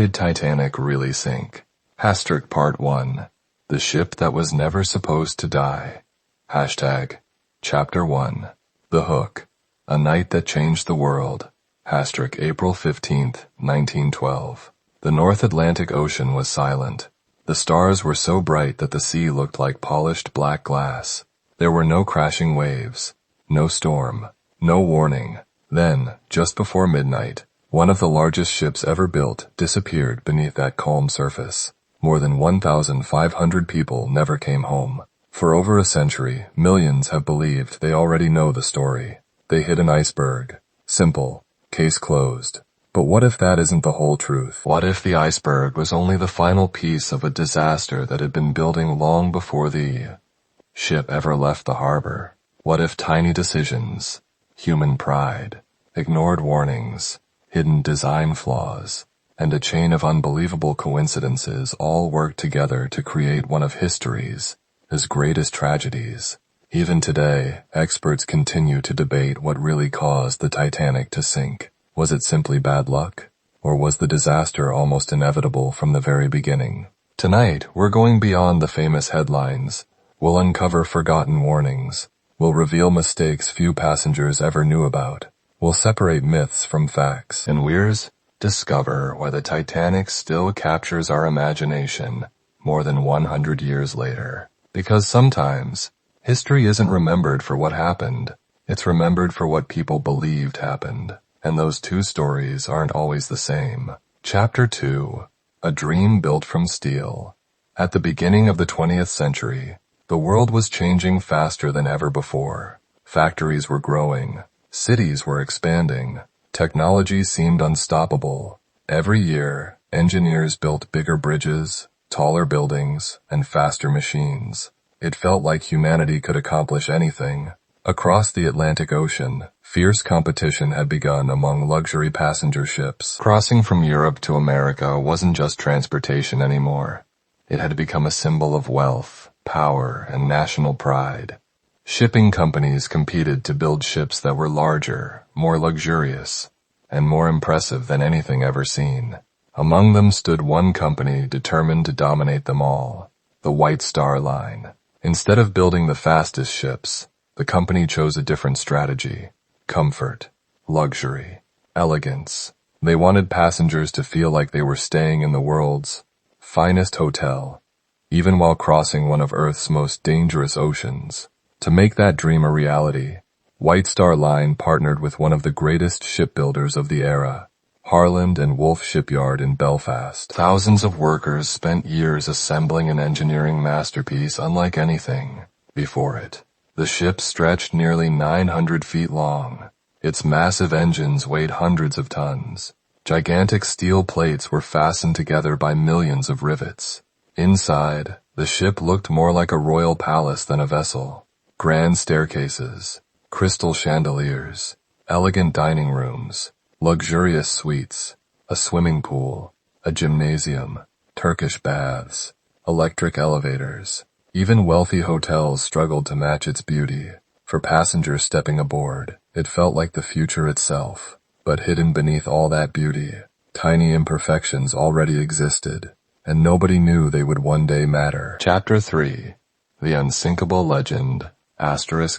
did Titanic really sink? Hashtag Part 1. The ship that was never supposed to die. Hashtag Chapter 1. The Hook. A night that changed the world. Hashtag April 15th, 1912. The North Atlantic Ocean was silent. The stars were so bright that the sea looked like polished black glass. There were no crashing waves, no storm, no warning. Then, just before midnight, one of the largest ships ever built disappeared beneath that calm surface. More than 1,500 people never came home. For over a century, millions have believed they already know the story. They hit an iceberg. Simple. Case closed. But what if that isn't the whole truth? What if the iceberg was only the final piece of a disaster that had been building long before the ship ever left the harbor? What if tiny decisions, human pride, ignored warnings, hidden design flaws, and a chain of unbelievable coincidences all worked together to create one of history's greatest tragedies? Even today, experts continue to debate what really caused the Titanic to sink. Was it simply bad luck? Or was the disaster almost inevitable from the very beginning? Tonight, we're going beyond the famous headlines. We'll uncover forgotten warnings. We'll reveal mistakes few passengers ever knew about. We'll separate myths from facts. And we'll discover why the Titanic still captures our imagination more than 100 years later. Because sometimes, history isn't remembered for what happened. It's remembered for what people believed happened. And those two stories aren't always the same. Chapter 2. A Dream Built from Steel. At the beginning of the 20th century, the world was changing faster than ever before. Factories were growing. Cities were expanding. Technology seemed unstoppable. Every year, engineers built bigger bridges, taller buildings, and faster machines. It felt like humanity could accomplish anything. Across the Atlantic Ocean, fierce competition had begun among luxury passenger ships. Crossing from Europe to America wasn't just transportation anymore. It had become a symbol of wealth, power, and national pride. Shipping companies competed to build ships that were larger, more luxurious, and more impressive than anything ever seen. Among them stood one company determined to dominate them all, the White Star Line. Instead of building the fastest ships, the company chose a different strategy. Comfort, luxury, elegance. They wanted passengers to feel like they were staying in the world's finest hotel, even while crossing one of Earth's most dangerous oceans. To make that dream a reality, White Star Line partnered with one of the greatest shipbuilders of the era, Harland and Wolff Shipyard in Belfast. Thousands of workers spent years assembling an engineering masterpiece unlike anything before it. The ship stretched nearly 900 feet long. Its massive engines weighed hundreds of tons. Gigantic steel plates were fastened together by millions of rivets. Inside, the ship looked more like a royal palace than a vessel. Grand staircases, crystal chandeliers, elegant dining rooms, luxurious suites, a swimming pool, a gymnasium, Turkish baths, electric elevators. Even wealthy hotels struggled to match its beauty. For passengers stepping aboard, it felt like the future itself. But hidden beneath all that beauty, tiny imperfections already existed, and nobody knew they would one day matter. Chapter 3. The Unsinkable Legend.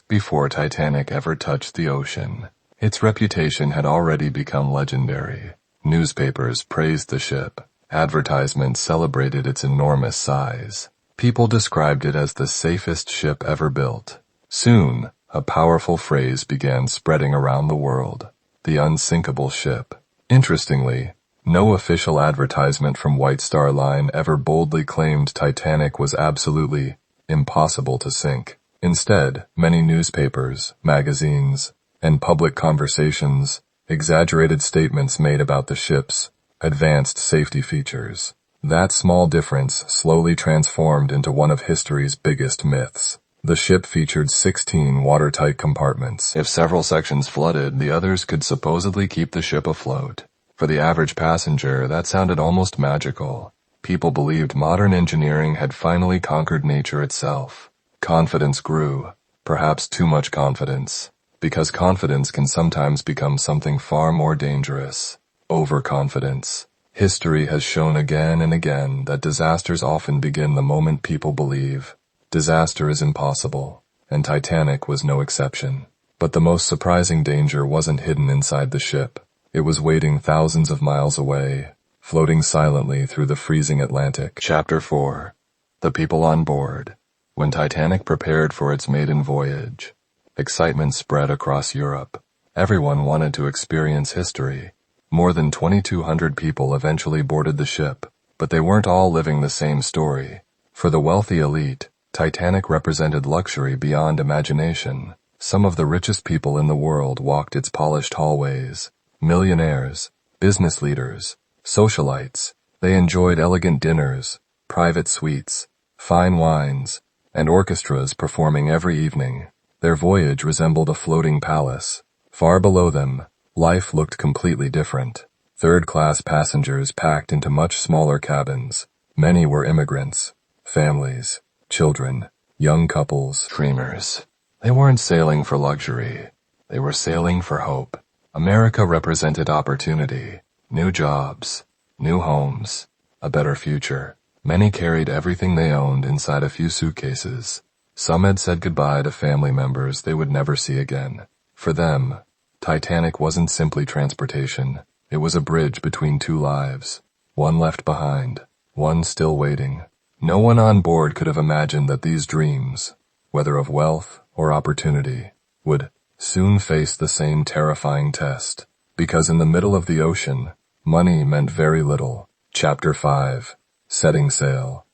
Before Titanic ever touched the ocean, its reputation had already become legendary. Newspapers praised the ship. Advertisements celebrated its enormous size. People described it as the safest ship ever built. Soon, a powerful phrase began spreading around the world. The unsinkable ship. Interestingly, no official advertisement from White Star Line ever boldly claimed Titanic was absolutely impossible to sink. Instead, many newspapers, magazines, and public conversations exaggerated statements made about the ship's advanced safety features. That small difference slowly transformed into one of history's biggest myths. The ship featured 16 watertight compartments. If several sections flooded, the others could supposedly keep the ship afloat. For the average passenger, that sounded almost magical. People believed modern engineering had finally conquered nature itself. Confidence grew, perhaps too much confidence, because confidence can sometimes become something far more dangerous. Overconfidence. History has shown again and again that disasters often begin the moment people believe disaster is impossible, and Titanic was no exception. But the most surprising danger wasn't hidden inside the ship. It was waiting thousands of miles away, floating silently through the freezing Atlantic. Chapter 4. The people on board. When Titanic prepared for its maiden voyage, excitement spread across Europe. Everyone wanted to experience history. More than 2,200 people eventually boarded the ship, but they weren't all living the same story. For the wealthy elite, Titanic represented luxury beyond imagination. Some of the richest people in the world walked its polished hallways. Millionaires, business leaders, socialites. They enjoyed elegant dinners, private suites, fine wines, and orchestras performing every evening. Their voyage resembled a floating palace. Far below them, life looked completely different. Third-class passengers packed into much smaller cabins. Many were immigrants, families, children, young couples, dreamers. They weren't sailing for luxury. They were sailing for hope. America represented opportunity, new jobs, new homes, a better future. Many carried everything they owned inside a few suitcases. Some had said goodbye to family members they would never see again. For them, Titanic wasn't simply transportation. It was a bridge between two lives. One left behind, one still waiting. No one on board could have imagined that these dreams, whether of wealth or opportunity, would soon face the same terrifying test. Because in the middle of the ocean, money meant very little. Chapter 5. Setting Sail.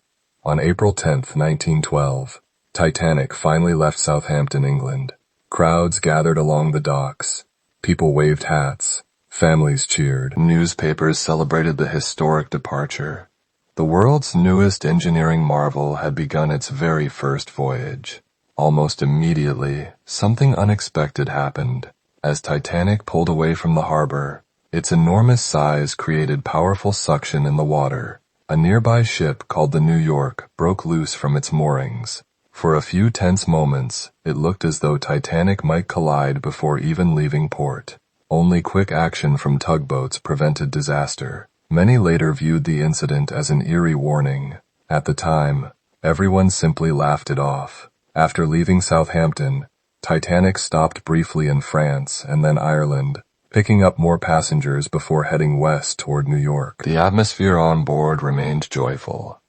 On April 10th, 1912, Titanic finally left Southampton, England. Crowds gathered along the docks. People waved hats. Families cheered. Newspapers celebrated the historic departure. The world's newest engineering marvel had begun its very first voyage. Almost immediately, something unexpected happened. As Titanic pulled away from the harbor, its enormous size created powerful suction in the water. A nearby ship called the New York broke loose from its moorings. For a few tense moments, it looked as though Titanic might collide before even leaving port. Only quick action from tugboats prevented disaster. Many later viewed the incident as an eerie warning. At the time, everyone simply laughed it off. After leaving Southampton, Titanic stopped briefly in France and then Ireland, picking up more passengers before heading west toward New York. The atmosphere on board remained joyful.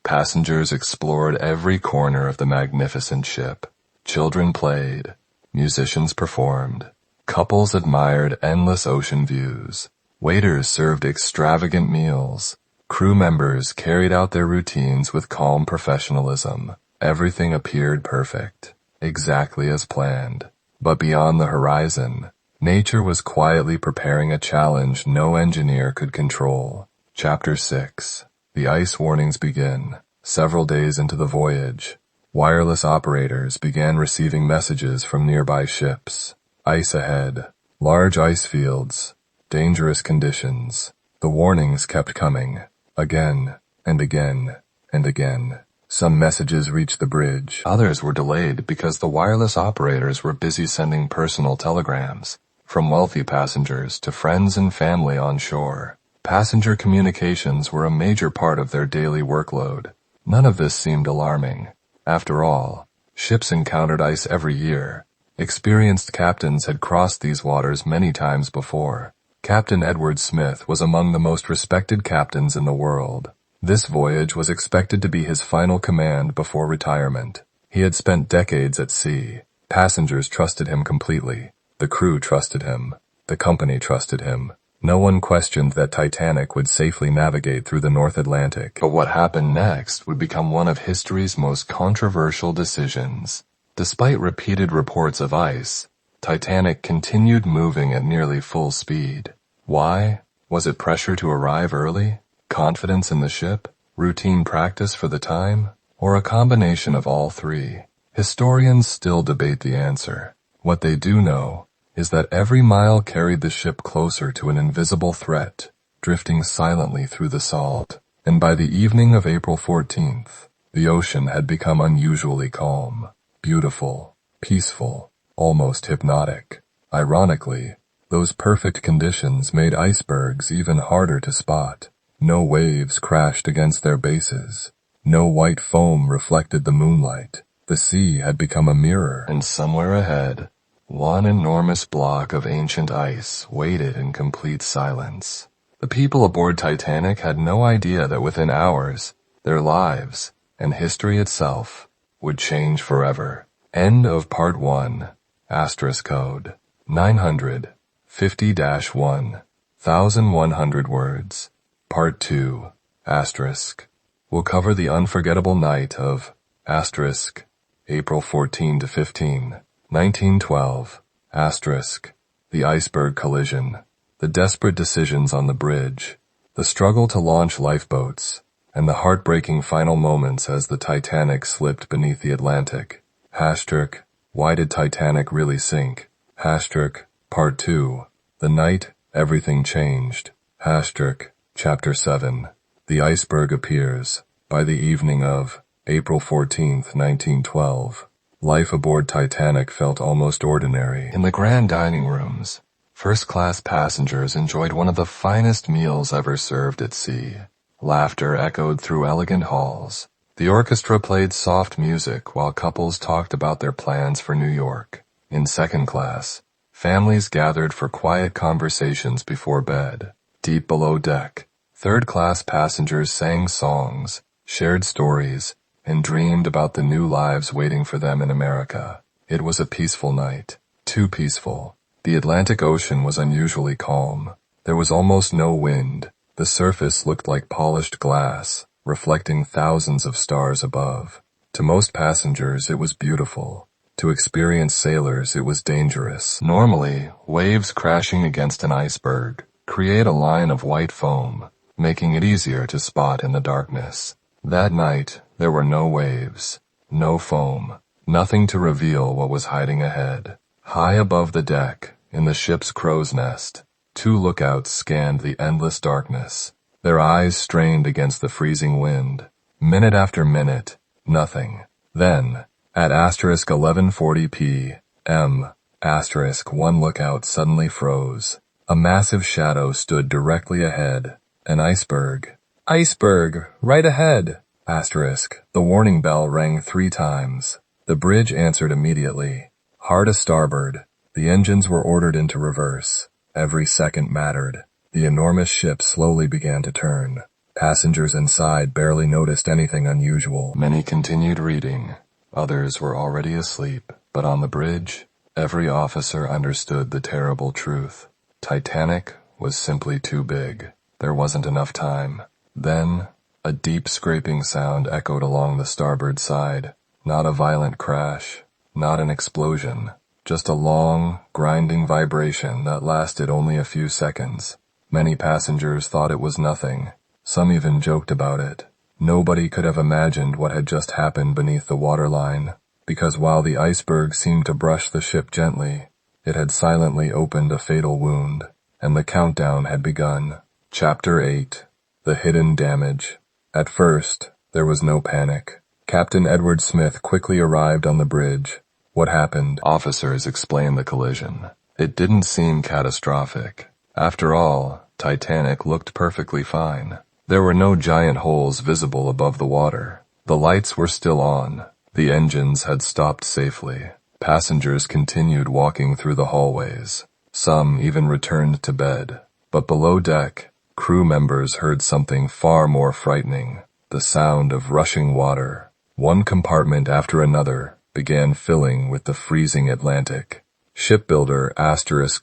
Passengers explored every corner of the magnificent ship. Children played, musicians performed, couples admired endless ocean views, waiters served extravagant meals, crew members carried out their routines with calm professionalism. Everything appeared perfect, exactly as planned. But beyond the horizon, nature was quietly preparing a challenge no engineer could control. Chapter 6. The ice warnings begin. Several days into the voyage, wireless operators began receiving messages from nearby ships. Ice ahead, large ice fields, dangerous conditions. The warnings kept coming, again and again and again. Some messages reached the bridge. Others were delayed because the wireless operators were busy sending personal telegrams from wealthy passengers to friends and family on shore. Passenger communications were a major part of their daily workload. None of this seemed alarming. After all, ships encountered ice every year. Experienced captains had crossed these waters many times before. Captain Edward Smith was among the most respected captains in the world. This voyage was expected to be his final command before retirement. He had spent decades at sea. Passengers trusted him completely. The crew trusted him. The company trusted him. No one questioned that Titanic would safely navigate through the North Atlantic. But what happened next would become one of history's most controversial decisions. Despite repeated reports of ice, Titanic continued moving at nearly full speed. Why? Was it pressure to arrive early? Confidence in the ship? Routine practice for the time? Or a combination of all three? Historians still debate the answer. What they do know is that every mile carried the ship closer to an invisible threat, drifting silently through the salt. And by the evening of April 14th, the ocean had become unusually calm, beautiful, peaceful, almost hypnotic. Ironically, those perfect conditions made icebergs even harder to spot. No waves crashed against their bases. No white foam reflected the moonlight. The sea had become a mirror, and somewhere ahead, one enormous block of ancient ice waited in complete silence. The people aboard Titanic had no idea that within hours, their lives, and history itself, would change forever. End of Part 1. Asterisk code 950-1. 1,100 words. Part 2. Asterisk. Will cover the unforgettable night of asterisk April 14 to 15, 1912. Asterisk. The iceberg collision. The desperate decisions on the bridge. The struggle to launch lifeboats. And the heartbreaking final moments as the Titanic slipped beneath the Atlantic. Hashtag. Why did Titanic really sink? Hashtag. Part 2. The night everything changed. Hashtag. Chapter 7. The iceberg appears. By the evening of April 14, 1912, life aboard Titanic felt almost ordinary. In the grand dining rooms, first-class passengers enjoyed one of the finest meals ever served at sea. Laughter echoed through elegant halls. The orchestra played soft music while couples talked about their plans for New York. In second class, families gathered for quiet conversations before bed. Deep below deck, third-class passengers sang songs, shared stories, and dreamed about the new lives waiting for them in America. It was a peaceful night. Too peaceful. The Atlantic Ocean was unusually calm. There was almost no wind. The surface looked like polished glass, reflecting thousands of stars above. To most passengers, it was beautiful. To experienced sailors, it was dangerous. Normally, waves crashing against an iceberg create a line of white foam, making it easier to spot in the darkness. That night, there were no waves, no foam, nothing to reveal what was hiding ahead. High above the deck, in the ship's crow's nest, two lookouts scanned the endless darkness, their eyes strained against the freezing wind. Minute after minute, nothing. Then, at asterisk 11:40 p.m., asterisk one lookout suddenly froze. A massive shadow stood directly ahead. An iceberg. Iceberg! Right ahead! Asterisk. The warning bell rang 3 times. The bridge answered immediately. Hard a starboard. The engines were ordered into reverse. Every second mattered. The enormous ship slowly began to turn. Passengers inside barely noticed anything unusual. Many continued reading. Others were already asleep. But on the bridge, every officer understood the terrible truth. Titanic was simply too big. There wasn't enough time. Then, a deep scraping sound echoed along the starboard side. Not a violent crash, not an explosion, just a long, grinding vibration that lasted only a few seconds. Many passengers thought it was nothing. Some even joked about it. Nobody could have imagined what had just happened beneath the waterline, because while the iceberg seemed to brush the ship gently, it had silently opened a fatal wound, and the countdown had begun. Chapter 8. The Hidden Damage. At first, there was no panic. Captain Edward Smith quickly arrived on the bridge. What happened? Officers explained the collision. It didn't seem catastrophic. After all, Titanic looked perfectly fine. There were no giant holes visible above the water. The lights were still on. The engines had stopped safely. Passengers continued walking through the hallways. Some even returned to bed. But below deck, crew members heard something far more frightening. The sound of rushing water. One compartment after another began filling with the freezing Atlantic. Shipbuilder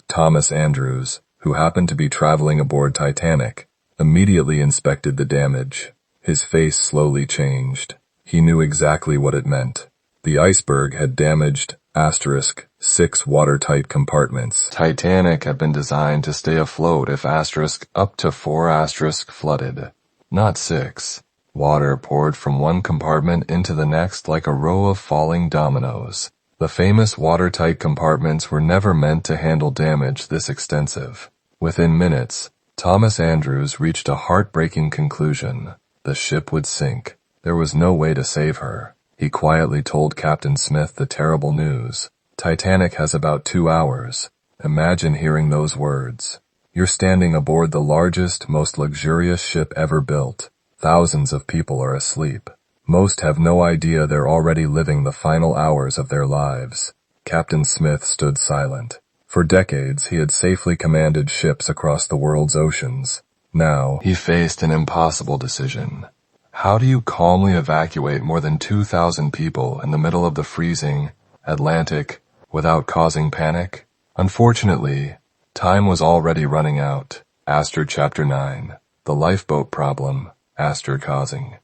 Thomas Andrews, who happened to be traveling aboard Titanic, immediately inspected the damage. His face slowly changed. He knew exactly what it meant. The iceberg had damaged *6 watertight compartments. Titanic had been designed to stay afloat if up to 4 flooded, not 6. Water poured from one compartment into the next like a row of falling dominoes. The famous watertight compartments were never meant to handle damage this extensive. Within minutes, Thomas Andrews reached a heartbreaking conclusion. The ship would sink. There was no way to save her. He quietly told Captain Smith the terrible news. Titanic has about 2 hours. Imagine hearing those words. You're standing aboard the largest, most luxurious ship ever built. Thousands of people are asleep. Most have no idea they're already living the final hours of their lives. Captain Smith stood silent. For decades, he had safely commanded ships across the world's oceans. Now, he faced an impossible decision. How do you calmly evacuate more than 2,000 people in the middle of the freezing Atlantic without causing panic? Unfortunately, time was already running out. Chapter 9. The Lifeboat Problem. Causing.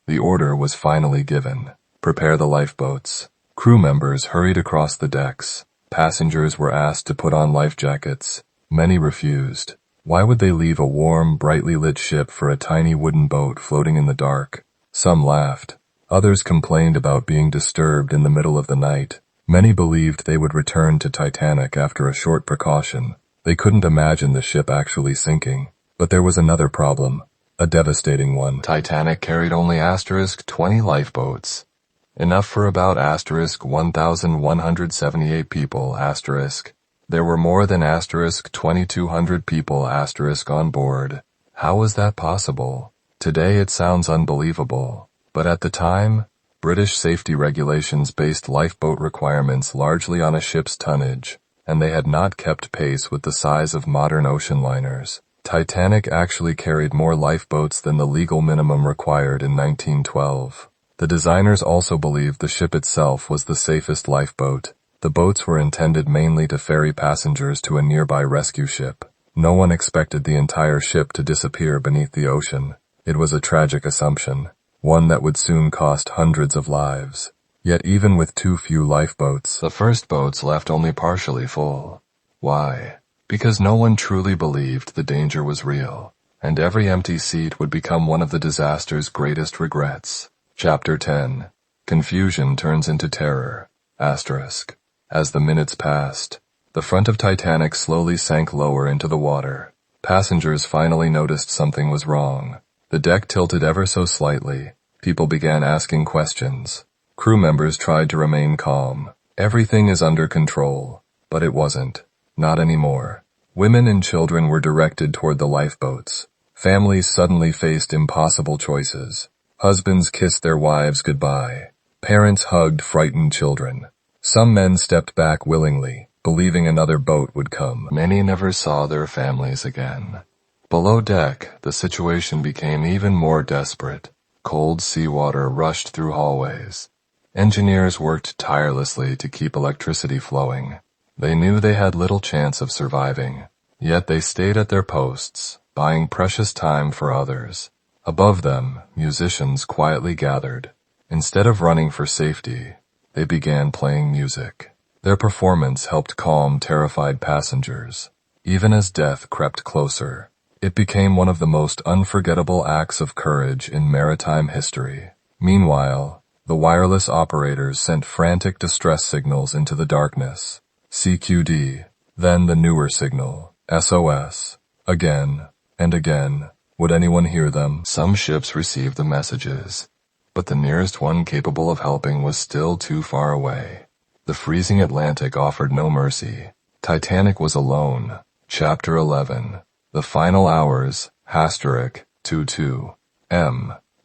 The order was finally given. Prepare the lifeboats. Crew members hurried across the decks. Passengers were asked to put on life jackets. Many refused. Why would they leave a warm, brightly lit ship for a tiny wooden boat floating in the dark? Some laughed. Others complained about being disturbed in the middle of the night. Many believed they would return to Titanic after a short precaution. They couldn't imagine the ship actually sinking. But there was another problem. A devastating one. Titanic carried only *20 lifeboats. Enough for about *1,178 people. There were more than *2,200 people on board. How was that possible? Today it sounds unbelievable. But at the time, British safety regulations based lifeboat requirements largely on a ship's tonnage, and they had not kept pace with the size of modern ocean liners. Titanic actually carried more lifeboats than the legal minimum required in 1912. The designers also believed the ship itself was the safest lifeboat. The boats were intended mainly to ferry passengers to a nearby rescue ship. No one expected the entire ship to disappear beneath the ocean. It was a tragic assumption, one that would soon cost hundreds of lives. Yet even with too few lifeboats, the first boats left only partially full. Why? Because no one truly believed the danger was real, and every empty seat would become one of the disaster's greatest regrets. Chapter 10. Confusion turns into terror. As the minutes passed, the front of Titanic slowly sank lower into the water. Passengers finally noticed something was wrong. The deck tilted ever so slightly. People began asking questions. Crew members tried to remain calm. Everything is under control. But it wasn't. Not anymore. Women and children were directed toward the lifeboats. Families suddenly faced impossible choices. Husbands kissed their wives goodbye. Parents hugged frightened children. Some men stepped back willingly, believing another boat would come. Many never saw their families again. Below deck, the situation became even more desperate. Cold seawater rushed through hallways. Engineers worked tirelessly to keep electricity flowing. They knew they had little chance of surviving, yet they stayed at their posts, buying precious time for others. Above them, musicians quietly gathered. Instead of running for safety, they began playing music. Their performance helped calm terrified passengers. Even as death crept closer, it became one of the most unforgettable acts of courage in maritime history. Meanwhile, the wireless operators sent frantic distress signals into the darkness. CQD, then the newer signal, SOS. Again and again. Would anyone hear them? Some ships received the messages, but the nearest one capable of helping was still too far away. The freezing Atlantic offered no mercy. Titanic was alone. Chapter 11. The Final Hours, *22.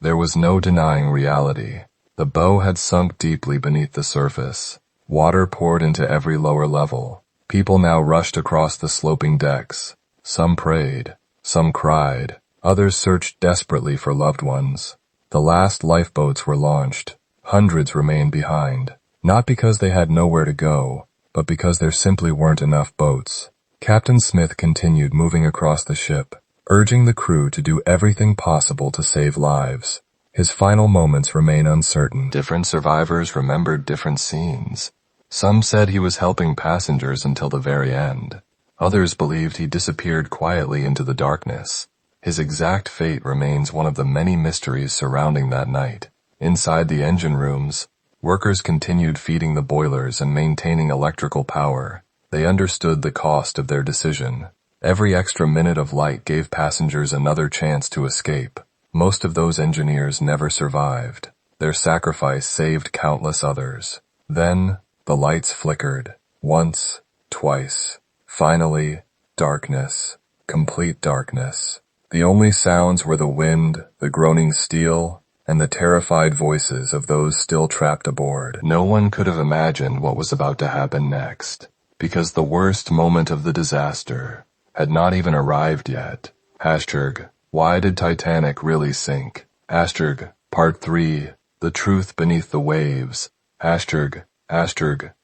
There was no denying reality. The bow had sunk deeply beneath the surface. Water poured into every lower level. People now rushed across the sloping decks. Some prayed. Some cried. Others searched desperately for loved ones. The last lifeboats were launched. Hundreds remained behind. Not because they had nowhere to go, but because there simply weren't enough boats. Captain Smith continued moving across the ship, urging the crew to do everything possible to save lives. His final moments remain uncertain. Different survivors remembered different scenes. Some said he was helping passengers until the very end. Others believed he disappeared quietly into the darkness. His exact fate remains one of the many mysteries surrounding that night. Inside the engine rooms, workers continued feeding the boilers and maintaining electrical power. They understood the cost of their decision. Every extra minute of light gave passengers another chance to escape. Most of those engineers never survived. Their sacrifice saved countless others. Then, the lights flickered. Once, twice. Finally, Darkness. Complete darkness. The only sounds were the wind, the groaning steel, and the terrified voices of those still trapped aboard. No one could have imagined what was about to happen next, because the worst moment of the disaster had not even arrived yet. Hashtag, why did Titanic really sink? Hashtag, Part 3, The Truth Beneath the Waves. Hashtag,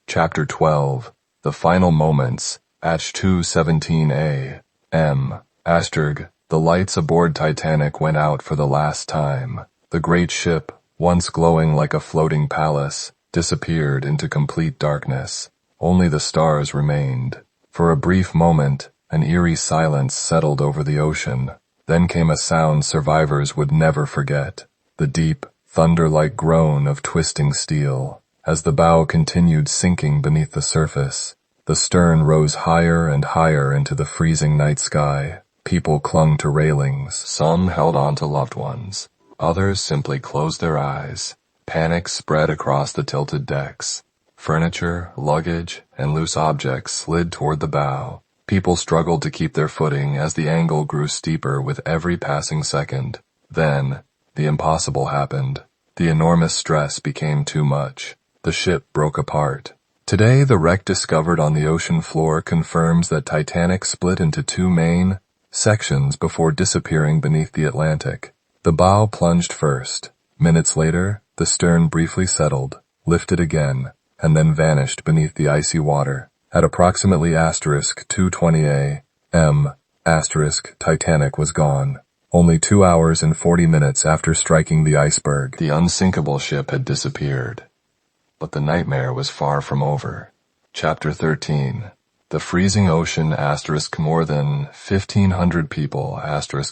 Chapter 12, The Final Moments. H 217A. Hashtag, the lights aboard Titanic went out for the last time. The great ship, once glowing like a floating palace, disappeared into complete darkness. Only the stars remained. For a brief moment, an eerie silence settled over the ocean. Then came a sound survivors would never forget. The deep, thunder-like groan of twisting steel. As the bow continued sinking beneath the surface, the stern rose higher and higher into the freezing night sky. People clung to railings. Some held on to loved ones. Others simply closed their eyes. Panic spread across the tilted decks. Furniture, luggage, and loose objects slid toward the bow. People struggled to keep their footing as the angle grew steeper with every passing second. Then, the impossible happened. The enormous stress became too much. The ship broke apart. Today, the wreck discovered on the ocean floor confirms that Titanic split into two main sections before disappearing beneath the Atlantic. The bow plunged first. Minutes later, the stern briefly settled, lifted again, and then vanished beneath the icy water. At approximately *220 a.m., Titanic was gone. Only 2 hours and 40 minutes after striking the iceberg, the unsinkable ship had disappeared. But the nightmare was far from over. Chapter 13. The freezing ocean more than 1,500 people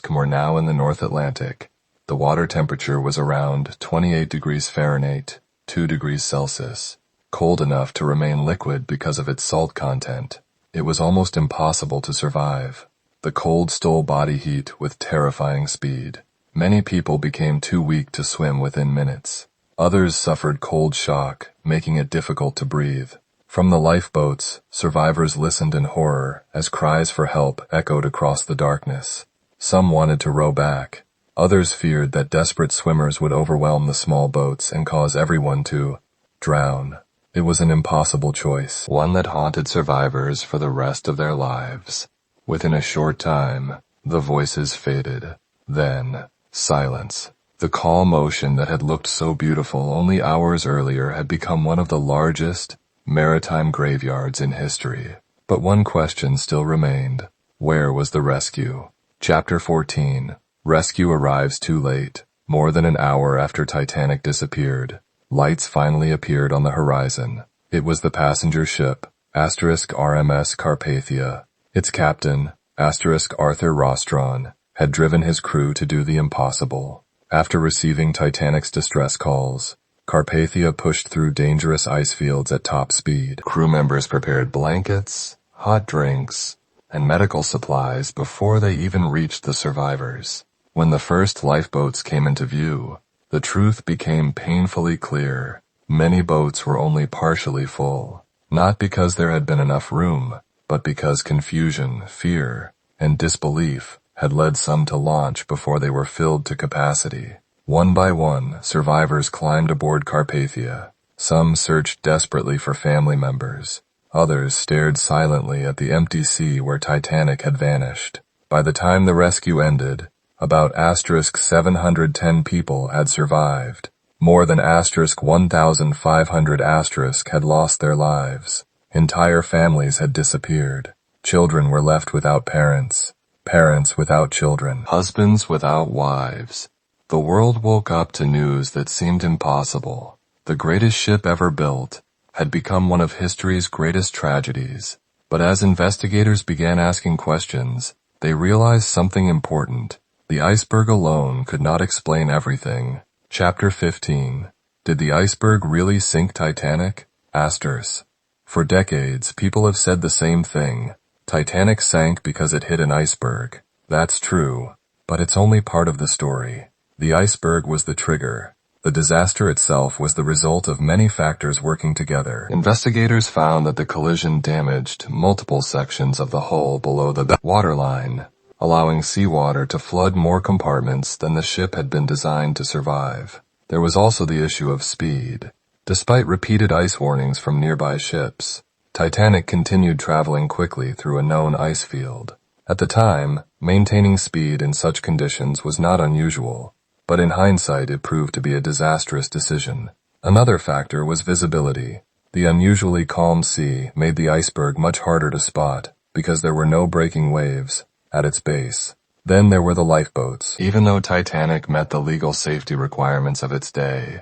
were now in the North Atlantic. The water temperature was around 28 degrees Fahrenheit, 2 degrees Celsius. Cold enough to remain liquid because of its salt content. It was almost impossible to survive. The cold stole body heat with terrifying speed. Many people became too weak to swim within minutes. Others suffered cold shock, making it difficult to breathe. From the lifeboats, survivors listened in horror as cries for help echoed across the darkness. Some wanted to row back. Others feared that desperate swimmers would overwhelm the small boats and cause everyone to drown. It was an impossible choice, one that haunted survivors for the rest of their lives. Within a short time, the voices faded. Then, silence. The calm ocean that had looked so beautiful only hours earlier had become one of the largest maritime graveyards in history. But one question still remained. Where was the rescue? Chapter 14. Rescue arrives too late. More than an hour after Titanic disappeared, lights finally appeared on the horizon. It was the passenger ship, *RMS Carpathia. Its captain, *Arthur Rostron, had driven his crew to do the impossible. After receiving Titanic's distress calls, Carpathia pushed through dangerous ice fields at top speed. Crew members prepared blankets, hot drinks, and medical supplies before they even reached the survivors. When the first lifeboats came into view, the truth became painfully clear. Many boats were only partially full, not because there had been enough room, but because confusion, fear, and disbelief had led some to launch before they were filled to capacity. One by one, survivors climbed aboard Carpathia. Some searched desperately for family members. Others stared silently at the empty sea where Titanic had vanished. By the time the rescue ended, about *710 people had survived. More than *1,500 had lost their lives. Entire families had disappeared. Children were left without parents. Parents without children. Husbands without wives. The world woke up to news that seemed impossible. The greatest ship ever built had become one of history's greatest tragedies. But as investigators began asking questions, they realized something important. The iceberg alone could not explain everything. Chapter 15. Did the iceberg really sink Titanic? Asters. For decades, people have said the same thing. Titanic sank because it hit an iceberg. That's true, but it's only part of the story. The iceberg was the trigger. The disaster itself was the result of many factors working together. Investigators found that the collision damaged multiple sections of the hull below the waterline, allowing seawater to flood more compartments than the ship had been designed to survive. There was also the issue of speed. Despite repeated ice warnings from nearby ships, Titanic continued traveling quickly through a known ice field. At the time, maintaining speed in such conditions was not unusual, but in hindsight it proved to be a disastrous decision. Another factor was visibility. The unusually calm sea made the iceberg much harder to spot because there were no breaking waves at its base. Then there were the lifeboats. Even though Titanic met the legal safety requirements of its day,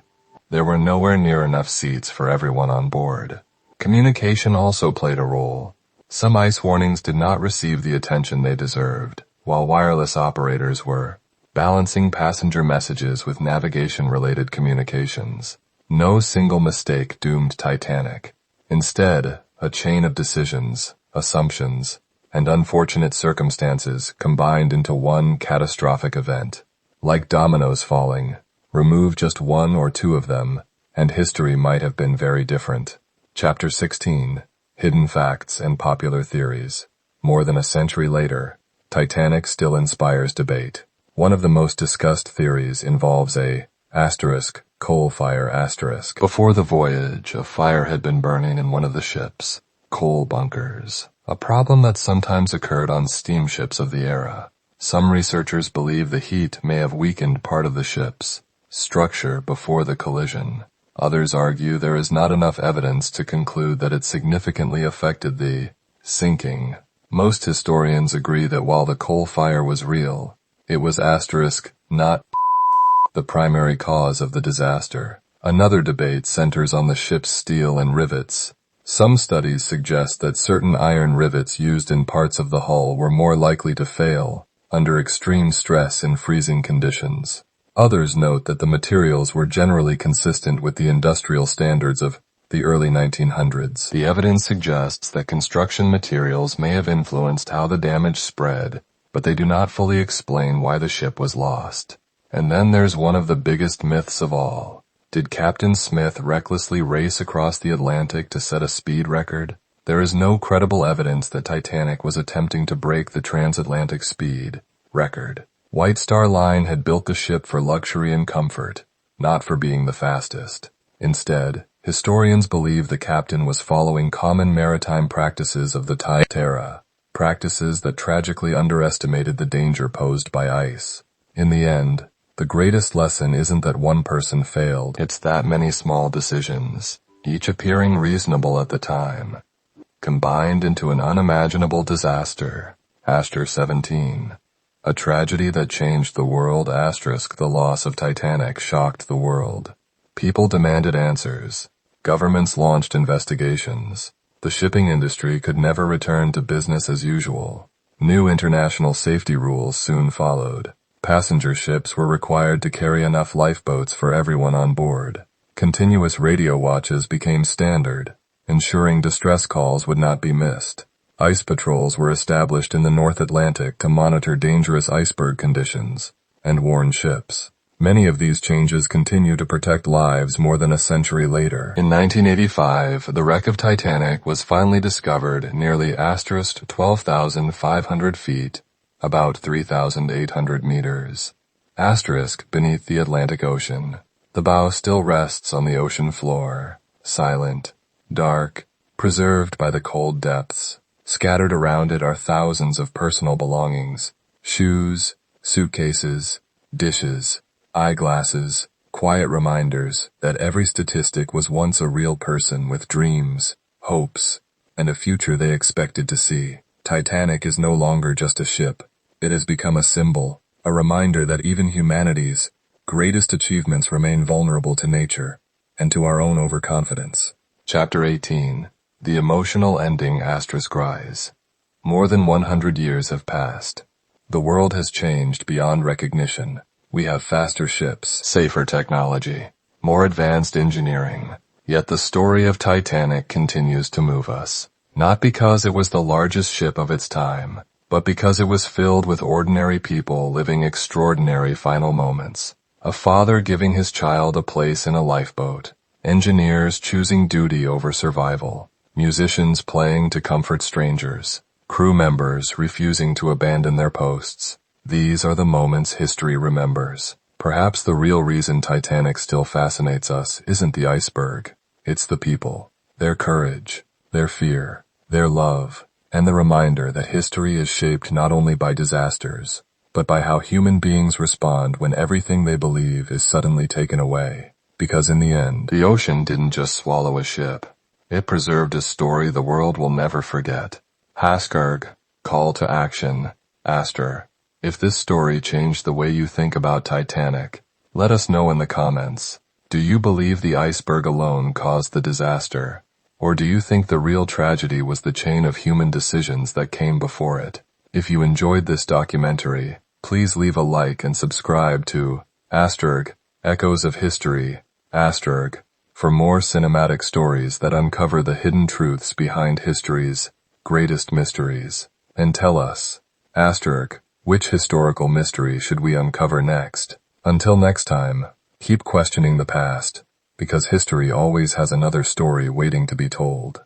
there were nowhere near enough seats for everyone on board. Communication also played a role. Some ice warnings did not receive the attention they deserved, while wireless operators were balancing passenger messages with navigation-related communications. No single mistake doomed Titanic. Instead, a chain of decisions, assumptions, and unfortunate circumstances combined into one catastrophic event. Like dominoes falling, remove just one or two of them, and history might have been very different. Chapter 16. Hidden Facts and Popular Theories. More than a century later, Titanic still inspires debate. One of the most discussed theories involves a coal fire . Before the voyage, a fire had been burning in one of the ship's coal bunkers, a problem that sometimes occurred on steamships of the era. Some researchers believe the heat may have weakened part of the ship's structure before the collision. Others argue there is not enough evidence to conclude that it significantly affected the sinking. Most historians agree that while the coal fire was real, it was not the primary cause of the disaster. Another debate centers on the ship's steel and rivets. Some studies suggest that certain iron rivets used in parts of the hull were more likely to fail under extreme stress in freezing conditions. Others note that the materials were generally consistent with the industrial standards of the early 1900s. The evidence suggests that construction materials may have influenced how the damage spread, but they do not fully explain why the ship was lost. And then there's one of the biggest myths of all. Did Captain Smith recklessly race across the Atlantic to set a speed record? There is no credible evidence that Titanic was attempting to break the transatlantic speed record. White Star Line had built the ship for luxury and comfort, not for being the fastest. Instead, historians believe the captain was following common maritime practices of the Titanic era, practices that tragically underestimated the danger posed by ice. In the end, the greatest lesson isn't that one person failed, it's that many small decisions, each appearing reasonable at the time, combined into an unimaginable disaster. 17. A tragedy that changed the world. The loss of Titanic shocked the world. People demanded answers. Governments launched investigations. The shipping industry could never return to business as usual. New international safety rules soon followed. Passenger ships were required to carry enough lifeboats for everyone on board. Continuous radio watches became standard, ensuring distress calls would not be missed. Ice patrols were established in the North Atlantic to monitor dangerous iceberg conditions and warn ships. Many of these changes continue to protect lives more than a century later. In 1985, the wreck of Titanic was finally discovered nearly 12,500 feet, about 3,800 meters. Beneath the Atlantic Ocean. The bow still rests on the ocean floor, silent, dark, preserved by the cold depths. Scattered around it are thousands of personal belongings, shoes, suitcases, dishes, eyeglasses, quiet reminders that every statistic was once a real person with dreams, hopes, and a future they expected to see. Titanic is no longer just a ship. It has become a symbol, a reminder that even humanity's greatest achievements remain vulnerable to nature and to our own overconfidence. Chapter 18. The emotional ending. Rise. More than 100 years have passed. The world has changed beyond recognition. We have faster ships, safer technology, more advanced engineering. Yet the story of Titanic continues to move us. Not because it was the largest ship of its time, but because it was filled with ordinary people living extraordinary final moments. A father giving his child a place in a lifeboat. Engineers choosing duty over survival. Musicians playing to comfort strangers. Crew members refusing to abandon their posts. These are the moments history remembers. Perhaps the real reason Titanic still fascinates us isn't the iceberg. It's the people, their courage, their fear, their love, and the reminder that history is shaped not only by disasters, but by how human beings respond when everything they believe is suddenly taken away. Because in the end, the ocean didn't just swallow a ship. It preserved a story the world will never forget. Iceberg, call to action. Aster. If this story changed the way you think about Titanic, let us know in the comments. Do you believe the iceberg alone caused the disaster? Or do you think the real tragedy was the chain of human decisions that came before it? If you enjoyed this documentary, please leave a like and subscribe to Iceberg, Echoes of History, Iceberg, for more cinematic stories that uncover the hidden truths behind history's greatest mysteries. And tell us, Iceberg, which historical mystery should we uncover next? Until next time, keep questioning the past, because history always has another story waiting to be told.